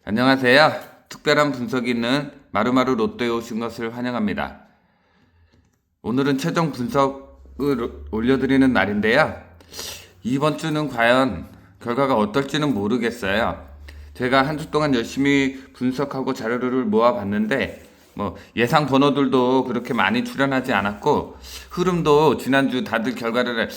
안녕하세요. 특별한 분석이 있는 마루마루 롯데에 오신 것을 환영합니다. 오늘은 최종 분석을 올려드리는 날인데요. 이번 주는 과연 결과가 어떨지는 모르겠어요. 제가 한 주 동안 열심히 분석하고 자료를 모아봤는데 예상 번호들도 그렇게 많이 출연하지 않았고, 흐름도 지난주 다들 결과를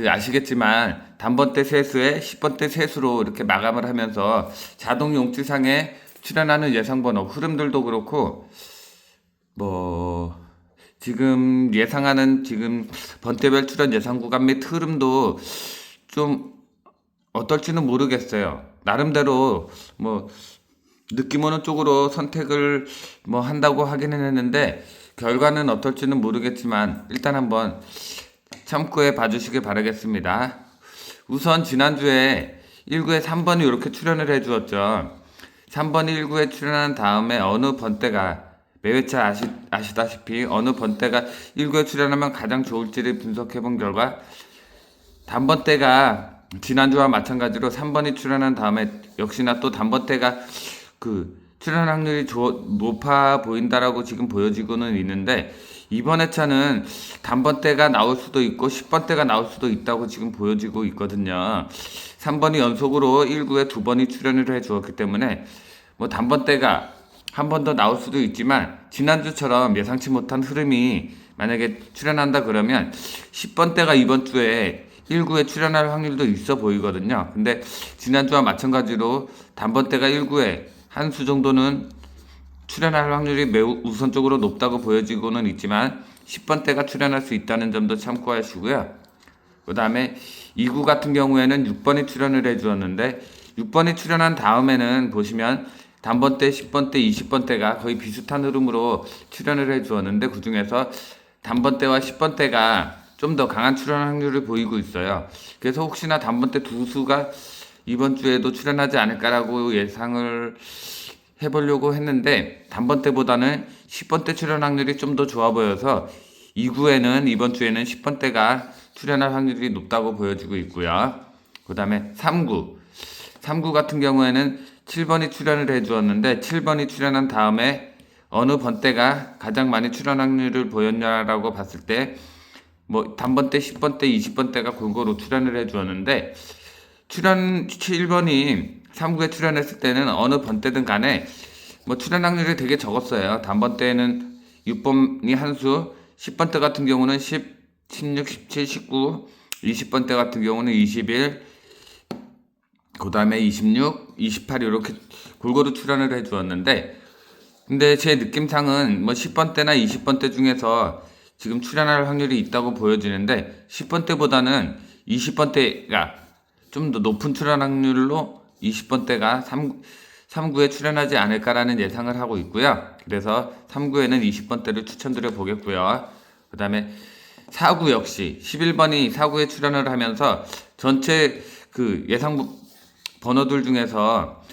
아시겠지만 단번대 세수에 10번대 세수로 이렇게 마감을 하면서 자동 용지상에 출연하는 예상 번호 흐름들도 그렇고, 지금 예상하는 번대별 출연 예상 구간 및 흐름도 좀 어떨지는 모르겠어요. 나름대로 느낌 오는 쪽으로 선택을 한다고 하기는 했는데, 결과는 어떨지는 모르겠지만 일단 한번 참고해 봐주시길 바라겠습니다. 우선 지난주에 1구에 3번이 이렇게 출연을 해주었죠. 3번이 1구에 출연한 다음에 어느 번대가 매회차 아시다시피 어느 번대가 1구에 출연하면 가장 좋을지를 분석해 본 결과, 단번대가 지난주와 마찬가지로 3번이 출연한 다음에 역시나 또 단번대가 출연 확률이 높아 보인다라고 지금 보여지고는 있는데, 이번 회차는 단번대가 나올 수도 있고 10번대가 나올 수도 있다고 지금 보여지고 있거든요. 3번이 연속으로 1구에 2번이 출연을 해 주었기 때문에 단번대가 한 번 더 나올 수도 있지만, 지난주처럼 예상치 못한 흐름이 만약에 출연한다 그러면 10번대가 이번 주에 1구에 출연할 확률도 있어 보이거든요. 근데 지난주와 마찬가지로 단번대가 1구에 한 수 정도는 출연할 확률이 매우 우선적으로 높다고 보여지고는 있지만 10번대가 출연할 수 있다는 점도 참고하시고요. 그 다음에 2구 같은 경우에는 6번이 출연을 해주었는데, 6번이 출연한 다음에는 보시면 단번대, 10번대, 20번대가 거의 비슷한 흐름으로 출연을 해주었는데, 그 중에서 단번대와 10번대가 좀 더 강한 출연 확률을 보이고 있어요. 그래서 혹시나 단번대 두 수가 이번 주에도 출연하지 않을까라고 예상을 해보려고 했는데, 단번대보다는 10번대 출연 확률이 좀 더 좋아 보여서 2구에는 이번 주에는 10번대가 출연할 확률이 높다고 보여지고 있고요. 그 다음에 3구 같은 경우에는 7번이 출연을 해주었는데, 7번이 출연한 다음에 어느 번대가 가장 많이 출연 확률을 보였냐라고 봤을 때 단번대, 10번대, 20번대가 골고루 출연을 해주었는데, 출연 7번이 3구에 출연했을 때는 어느 번대든 간에 출연 확률이 되게 적었어요. 단번대에는 6번이 한 수, 10번대 같은 경우는 10, 16, 17, 19, 20번대 같은 경우는 21, 그 다음에 26, 28 이렇게 골고루 출연을 해주었는데, 근데 제 느낌상은 10번대나 20번대 중에서 지금 출연할 확률이 있다고 보여지는데, 10번대보다는 20번대가 좀 더 높은 출연 확률로 20번대가 3구에 출연하지 않을까라는 예상을 하고 있고요. 그래서 3구에는 20번대를 추천드려 보겠고요. 그 다음에 4구 역시 11번이 4구에 출연을 하면서 전체 예상 번호들 중에서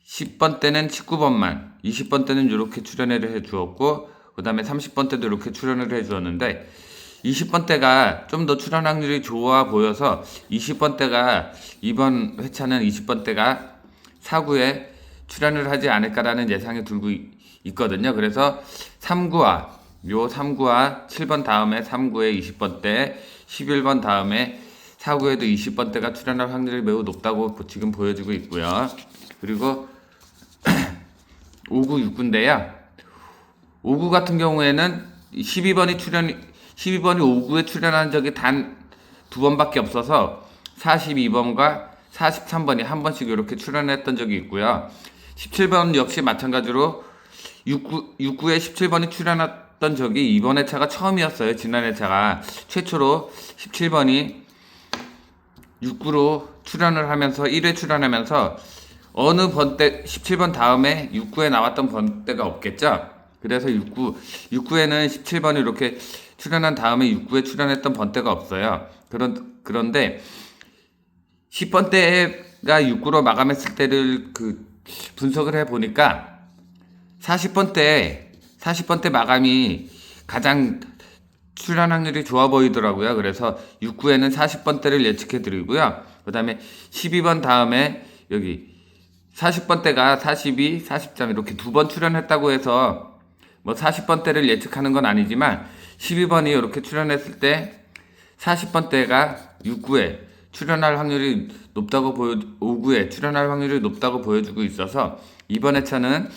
10번대는 19번만, 20번대는 이렇게 출연을 해 주었고, 그 다음에 30번대도 이렇게 출연을 해 주었는데, 20번대가 좀 더 출연 확률이 좋아 보여서 20번대가 이번 회차는 20번대가 4구에 출연을 하지 않을까라는 예상이 들고 있거든요. 그래서 3구와 7번 다음에 3구에 20번대, 11번 다음에 4구에도 20번대가 출연할 확률이 매우 높다고 지금 보여지고 있고요. 그리고 5구, 6구인데요. 5구 같은 경우에는 12번이 5구에 출연한 적이 단 2번밖에 없어서 42번과 43번이 한 번씩 이렇게 출연했던 적이 있고요. 17번 역시 마찬가지로 6구에 17번이 출연했던 적이 이번 회차가 처음이었어요. 지난 회차가 최초로 17번이 6구로 출연을 하면서 1회 출연하면서 어느 번대 17번 다음에 6구에 나왔던 번대가 없겠죠. 그래서 6구에는 17번이 이렇게 출연한 다음에 6구에 출연했던 번대가 없어요. 그런데 10번대가 6구로 마감했을 때를 분석을 해보니까 40번대 마감이 가장 출연 확률이 좋아 보이더라고요. 그래서 6구에는 40번대를 예측해 드리고요. 그 다음에 12번 다음에 여기 40번대가 42, 43 이렇게 두 번 출연했다고 해서 뭐 40번대를 예측하는 건 아니지만 12번이 이렇게 출연했을 때 40번대가 6구에 출연할 확률이 높다고 5구에 출연할 확률이 높다고 보여주고 있어서 이번 회차는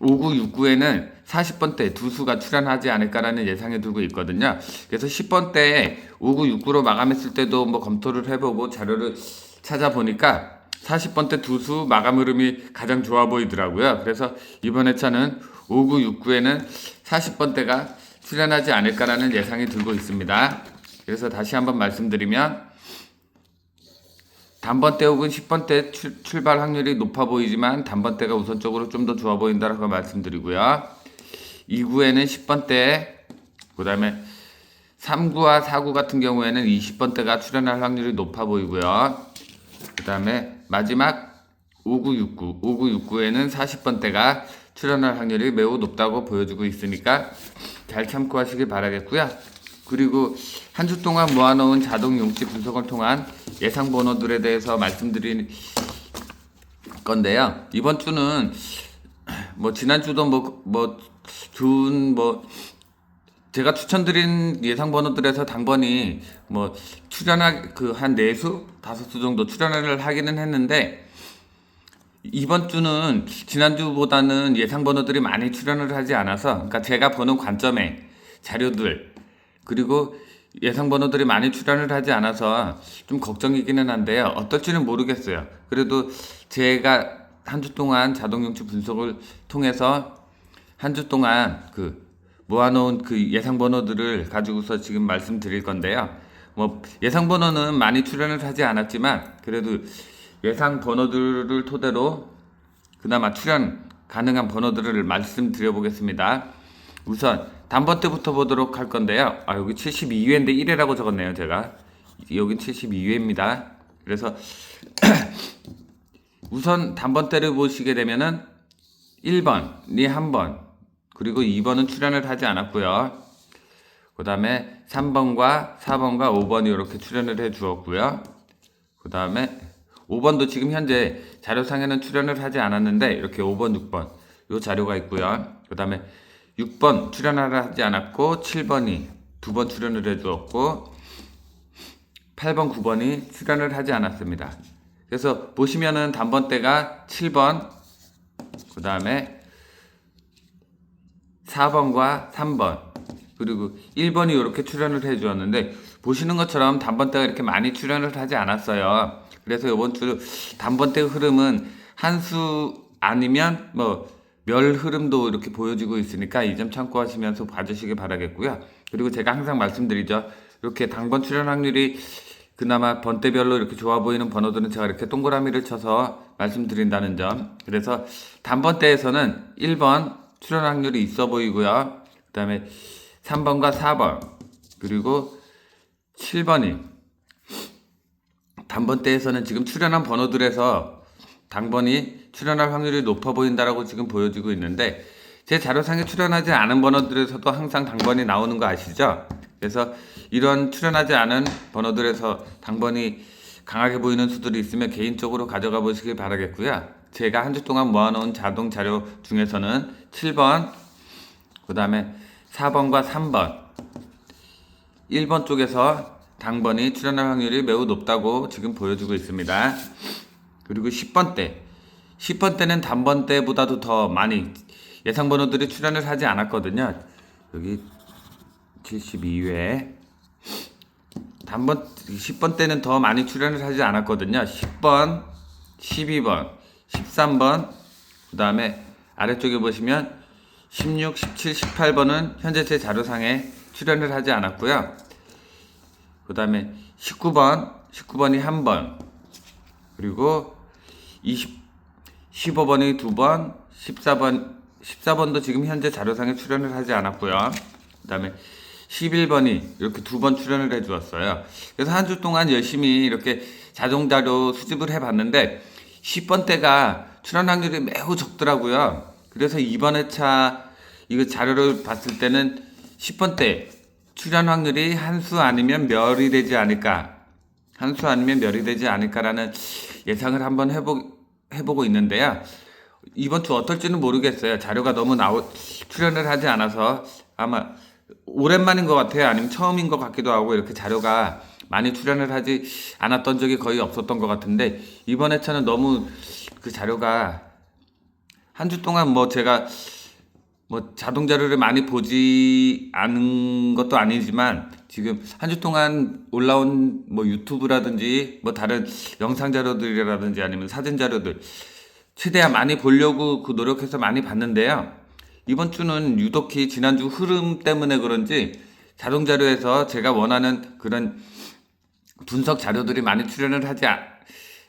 5구, 6구에는 40번대 두 수가 출연하지 않을까라는 예상이 들고 있거든요. 그래서 10번대에 5구, 6구로 마감했을 때도 뭐 검토를 해보고 자료를 찾아보니까 40번대 두 수 마감 흐름이 가장 좋아 보이더라고요. 그래서 이번 회차는 5구, 6구에는 40번대가 출연하지 않을까라는 예상이 들고 있습니다. 그래서 다시 한번 말씀드리면 단번대 혹은 10번대 출발 확률이 높아 보이지만 단번대가 우선적으로 좀 더 좋아 보인다라고 말씀드리고요. 2구에는 10번대, 그 다음에 3구와 4구 같은 경우에는 20번대가 출연할 확률이 높아 보이고요. 그 다음에 마지막 5구, 6구, 5구, 6구에는 40번대가 출연할 확률이 매우 높다고 보여주고 있으니까 잘 참고하시길 바라겠고요. 그리고 한 주 동안 모아놓은 자동 용치 분석을 통한 예상 번호들에 대해서 말씀드릴 건데요. 이번 주는 뭐 지난주도 제가 추천드린 예상 번호들에서 당번이 뭐 출연할 한 4수, 5수 정도 출연을 하기는 했는데 이번 주는 지난주보다는 예상 번호들이 많이 출연을 하지 않아서 그러니까 제가 보는 관점의 자료들 그리고 예상 번호들이 많이 출연을 하지 않아서 좀 걱정이기는 한데요. 어떨지는 모르겠어요. 그래도 제가 한 주 동안 자동용치 분석을 통해서 한 주 동안 모아놓은 예상 번호들을 가지고서 지금 말씀드릴 건데요. 뭐 예상 번호는 많이 출연을 하지 않았지만 그래도 예상 번호들을 토대로 그나마 출연 가능한 번호들을 말씀드려 보겠습니다. 우선 단번대부터 보도록 할 건데요. 여기 72회인데 1회라고 적었네요. 제가 여긴 72회입니다. 그래서 우선 단번대를 보시게 되면은 1번이 한 번, 그리고 2번은 출연을 하지 않았고요. 그 다음에 3번과 4번과 5번이 이렇게 출연을 해 주었고요. 그 다음에 5번도 지금 현재 자료상에는 출연을 하지 않았는데 이렇게 5번, 6번 요 자료가 있고요. 그 다음에 6번 출연하지 않았고 7번이 2번 출연을 해 주었고 8번, 9번이 출연을 하지 않았습니다. 그래서 보시면은 단번대가 7번, 그 다음에 4번과 3번, 그리고 1번이 이렇게 출연을 해 주었는데 보시는 것처럼 단번대가 이렇게 많이 출연을 하지 않았어요. 그래서 이번 주 단번대 흐름은 한 수 아니면 멸 흐름도 이렇게 보여지고 있으니까 이 점 참고하시면서 봐주시기 바라겠고요. 그리고 제가 항상 말씀드리죠. 이렇게 당번 출연 확률이 그나마 번대별로 이렇게 좋아 보이는 번호들은 제가 이렇게 동그라미를 쳐서 말씀드린다는 점. 그래서 단번대에서는 1번 출연 확률이 있어 보이고요. 그 다음에 3번과 4번 그리고 7번이 단번대에서는 지금 출연한 번호들에서 당번이 출연할 확률이 높아 보인다라고 지금 보여지고 있는데 제 자료상에 출연하지 않은 번호들에서도 항상 당번이 나오는 거 아시죠? 그래서 이런 출연하지 않은 번호들에서 당번이 강하게 보이는 수들이 있으면 개인적으로 가져가 보시길 바라겠고요. 제가 한 주 동안 모아놓은 자동 자료 중에서는 7번, 그 다음에 4번과 3번, 1번 쪽에서 당번이 출연할 확률이 매우 높다고 지금 보여주고 있습니다. 그리고 10번대는 단번대보다도 더 많이 예상 번호들이 출연을 하지 않았거든요. 여기 72회 10번대는 더 많이 출연을 하지 않았거든요. 10번, 12번, 13번, 그 다음에 아래쪽에 보시면 16, 17, 18번은 현재 제 자료상에 출연을 하지 않았고요. 그 다음에 19번이 한 번, 그리고 15번이 두 번, 14번도 지금 현재 자료상에 출연을 하지 않았고요. 그 다음에 11번이 이렇게 2번 출연을 해 주었어요. 그래서 한 주 동안 열심히 이렇게 자동 자료 수집을 해 봤는데 10번대가 출연 확률이 매우 적더라고요. 그래서 이번 회차 이거 자료를 봤을 때는 10번대 출연 확률이 한 수 아니면 멸이 되지 않을까. 한 수 아니면 멸이 되지 않을까라는 예상을 한번 해보고 있는데요. 이번 주 어떨지는 모르겠어요. 자료가 너무 출연을 하지 않아서 아마 오랜만인 것 같아요. 아니면 처음인 것 같기도 하고 이렇게 자료가 많이 출연을 하지 않았던 적이 거의 없었던 것 같은데 이번 회차는 너무 그 자료가 한 주 동안 뭐 제가 뭐 자동 자료를 많이 보지 않은 것도 아니지만 지금 한 주 동안 올라온 뭐 유튜브라든지 뭐 다른 영상 자료들이라든지 아니면 사진 자료들 최대한 많이 보려고 그 노력해서 많이 봤는데요. 이번 주는 유독히 지난주 흐름 때문에 그런지 자동 자료에서 제가 원하는 그런 분석 자료들이 많이 출연을 하지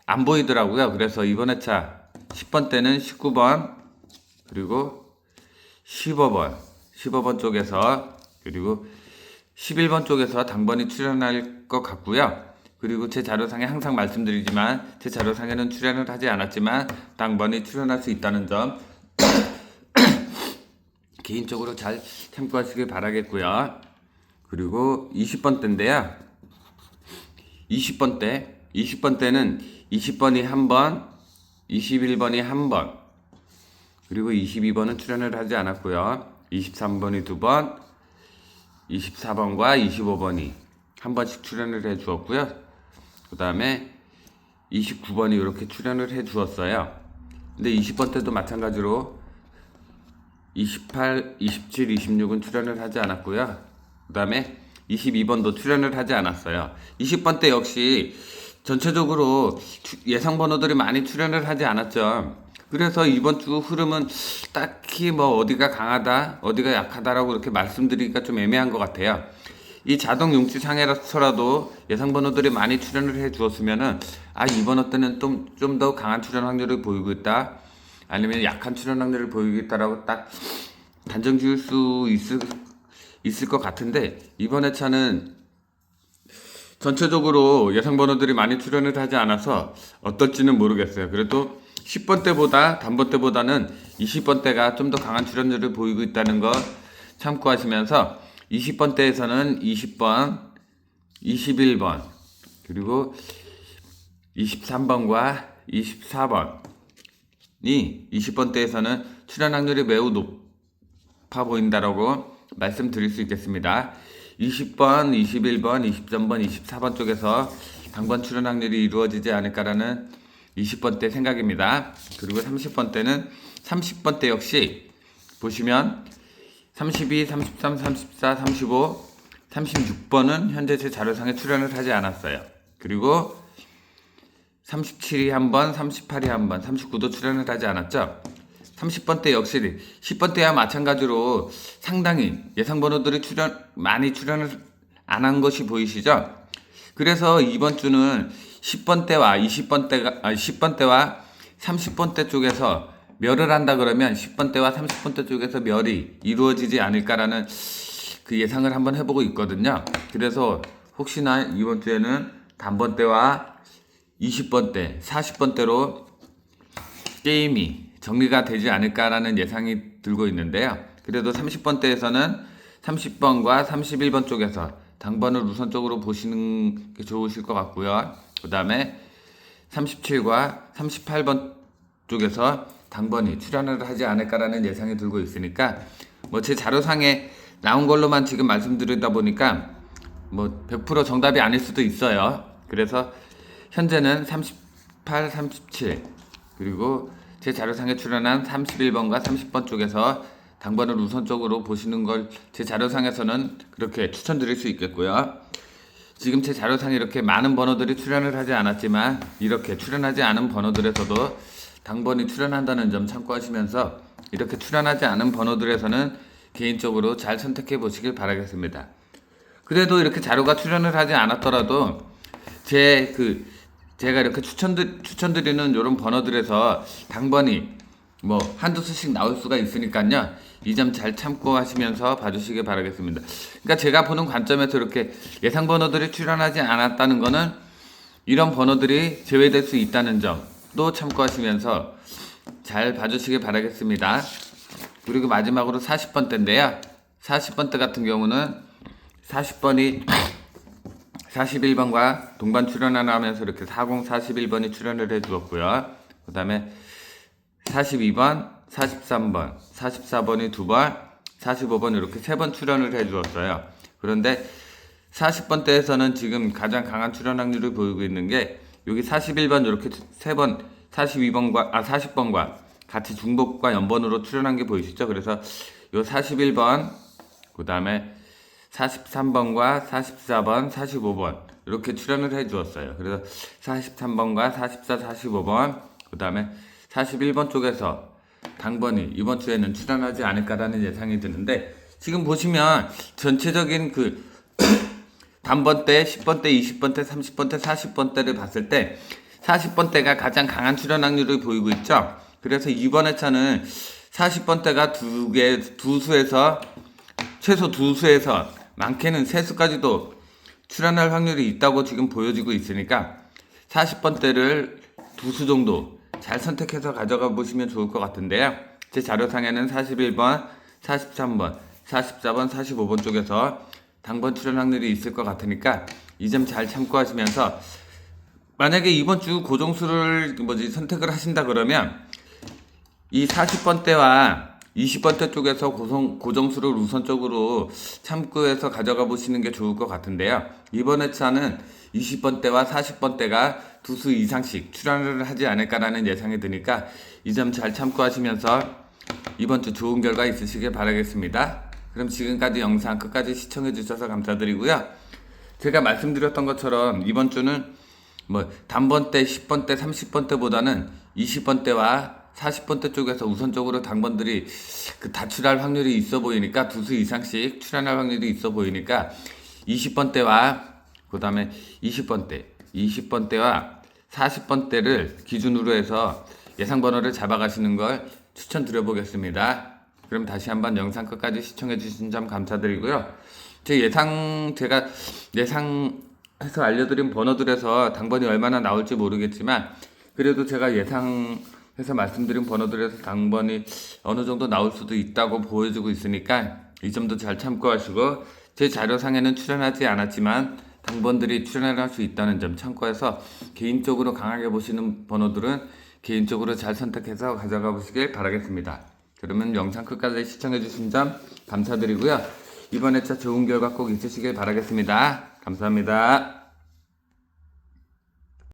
안 보이더라고요. 그래서 이번 회차 10번 때는 19번 그리고 15번 쪽에서 그리고 11번 쪽에서 당번이 출연할 것 같고요. 그리고 제 자료상에 항상 말씀드리지만 제 자료상에는 출연을 하지 않았지만 당번이 출연할 수 있다는 점 개인적으로 잘 참고하시길 바라겠고요. 그리고 20번 때인데요. 20번 때는 20번이 한 번, 21번이 한 번, 그리고 22번은 출연을 하지 않았고요. 23번이 두 번, 24번과 25번이 한 번씩 출연을 해 주었고요. 그 다음에 29번이 이렇게 출연을 해 주었어요. 근데 20번 때도 마찬가지로 28, 27, 26은 출연을 하지 않았고요. 그 다음에 22번도 출연을 하지 않았어요. 20번 때 역시 전체적으로 예상 번호들이 많이 출연을 하지 않았죠. 그래서 이번 주 흐름은 딱히 뭐 어디가 강하다, 어디가 약하다라고 이렇게 말씀드리기가 좀 애매한 것 같아요. 이 자동 용치 상에서라도 예상 번호들이 많이 출연을 해 주었으면은 이번 호 때는 좀 더 강한 출연 확률을 보이고 있다. 아니면 약한 출연 확률을 보이고 있다라고 딱 단정 지을 수 있을 것 같은데 이번 회차는 전체적으로 예상 번호들이 많이 출연을 하지 않아서 어떨지는 모르겠어요. 그래도 10번 때보다 단번 때보다는 20번 때가 좀 더 강한 출연률을 보이고 있다는 거 참고하시면서 20번 때에서는 20번, 21번, 그리고 23번과 24번이 20번 때에서는 출연 확률이 매우 높아 보인다라고 말씀드릴 수 있겠습니다. 20번, 21번, 23번, 24번 쪽에서 당번 출연 확률이 이루어지지 않을까라는 20번 때 생각입니다. 그리고 30번 때는 30번 때 역시 보시면 32, 33, 34, 35, 36번은 현재 제 자료상에 출연을 하지 않았어요. 그리고 37이 한 번, 38이 한 번, 39도 출연을 하지 않았죠. 30번 때 역시 10번 때와 마찬가지로 상당히 예상 번호들이 많이 출연을 안 한 것이 보이시죠? 그래서 이번 주는 10번 때와 10번 때와 30번 때 쪽에서 멸을 한다 그러면 10번 때와 30번 때 쪽에서 멸이 이루어지지 않을까라는 그 예상을 한번 해보고 있거든요. 그래서 혹시나 이번 주에는 단번 때와 20번 때, 40번 때로 게임이 정리가 되지 않을까라는 예상이 들고 있는데요. 그래도 30번 때에서는 30번과 31번 쪽에서 당번을 우선적으로 보시는 게 좋으실 것 같고요. 그 다음에 37과 38번 쪽에서 당번이 출연을 하지 않을까라는 예상이 들고 있으니까 뭐 제 자료상에 나온 걸로만 지금 말씀드리다 보니까 뭐 100% 정답이 아닐 수도 있어요. 그래서 현재는 38, 37 그리고 제 자료상에 출연한 31번과 30번 쪽에서 당번을 우선적으로 보시는 걸 제 자료상에서는 그렇게 추천드릴 수 있겠고요. 지금 제 자료상에 이렇게 많은 번호들이 출연을 하지 않았지만 이렇게 출연하지 않은 번호들에서도 당번이 출연한다는 점 참고하시면서 이렇게 출연하지 않은 번호들에서는 개인적으로 잘 선택해 보시길 바라겠습니다. 그래도 이렇게 자료가 출연을 하지 않았더라도 제가 이렇게 추천드리는 이런 번호들에서 당번이 뭐 한두 수씩 나올 수가 있으니까요. 이 점 잘 참고하시면서 봐주시길 바라겠습니다. 그러니까 제가 보는 관점에서 이렇게 예상 번호들이 출연하지 않았다는 거는 이런 번호들이 제외될 수 있다는 점도 참고하시면서 잘 봐주시길 바라겠습니다. 그리고 마지막으로 40번 때인데요. 40번 때 같은 경우는 40번이 41번과 동반 출연하나 하면서 이렇게 40, 41번이 출연을 해 주었고요. 그 다음에 42번, 43번, 44번이 2번, 45번 이렇게 3번 출연을 해 주었어요. 그런데 40번대에서는 지금 가장 강한 출연 확률을 보이고 있는 게 여기 41번 이렇게 3번, 40번과 같이 중복과 연번으로 출연한 게 보이시죠? 그래서 요 41번, 그 다음에 43번과 44번, 45번 이렇게 출연을 해 주었어요. 그래서 43번과 44, 45번, 그 다음에 41번 쪽에서 당번이 이번 주에는 출연하지 않을까라는 예상이 드는데, 지금 보시면 전체적인 그 단번대, 10번대, 20번대, 30번대, 40번대를 봤을 때 40번대가 가장 강한 출연 확률을 보이고 있죠. 그래서 이번 회차는 40번대가 두 수에서 최소 2수에서 많게는 3수까지도 출연할 확률이 있다고 지금 보여지고 있으니까 40번대를 2수 정도 잘 선택해서 가져가 보시면 좋을 것 같은데요. 제 자료상에는 41번, 43번, 44번, 45번 쪽에서 당번 출연 확률이 있을 것 같으니까 이 점 잘 참고하시면서, 만약에 이번 주 고정수를 선택을 하신다 그러면 이 40번대와 20번대 쪽에서 고정수를 우선적으로 참고해서 가져가 보시는 게 좋을 것 같은데요. 이번 회차는 20번대와 40번대가 2수 이상씩 출연을 하지 않을까라는 예상이 드니까 이 점 잘 참고하시면서 이번 주 좋은 결과 있으시길 바라겠습니다. 그럼 지금까지 영상 끝까지 시청해 주셔서 감사드리고요. 제가 말씀드렸던 것처럼 이번 주는 단번대, 10번대, 30번대보다는 20번대와 40번대 쪽에서 우선적으로 당번들이 다출할 확률이 있어 보이니까 2수 이상씩 출연할 확률이 있어 보이니까 20번대와 그 다음에 20번대와 40번대를 기준으로 해서 예상 번호를 잡아가시는 걸 추천드려 보겠습니다. 그럼 다시 한번 영상 끝까지 시청해 주신 점 감사드리고요. 제가 예상해서 알려드린 번호들에서 당번이 얼마나 나올지 모르겠지만, 그래도 제가 예상해서 말씀드린 번호들에서 당번이 어느 정도 나올 수도 있다고 보여지고 있으니까 이 점도 잘 참고하시고, 제 자료상에는 출연하지 않았지만 당번들이 출연할 수 있다는 점 참고해서 개인적으로 강하게 보시는 번호들은 개인적으로 잘 선택해서 가져가 보시길 바라겠습니다. 그러면 영상 끝까지 시청해 주신 점 감사드리고요. 이번 회차 좋은 결과 꼭 있으시길 바라겠습니다. 감사합니다.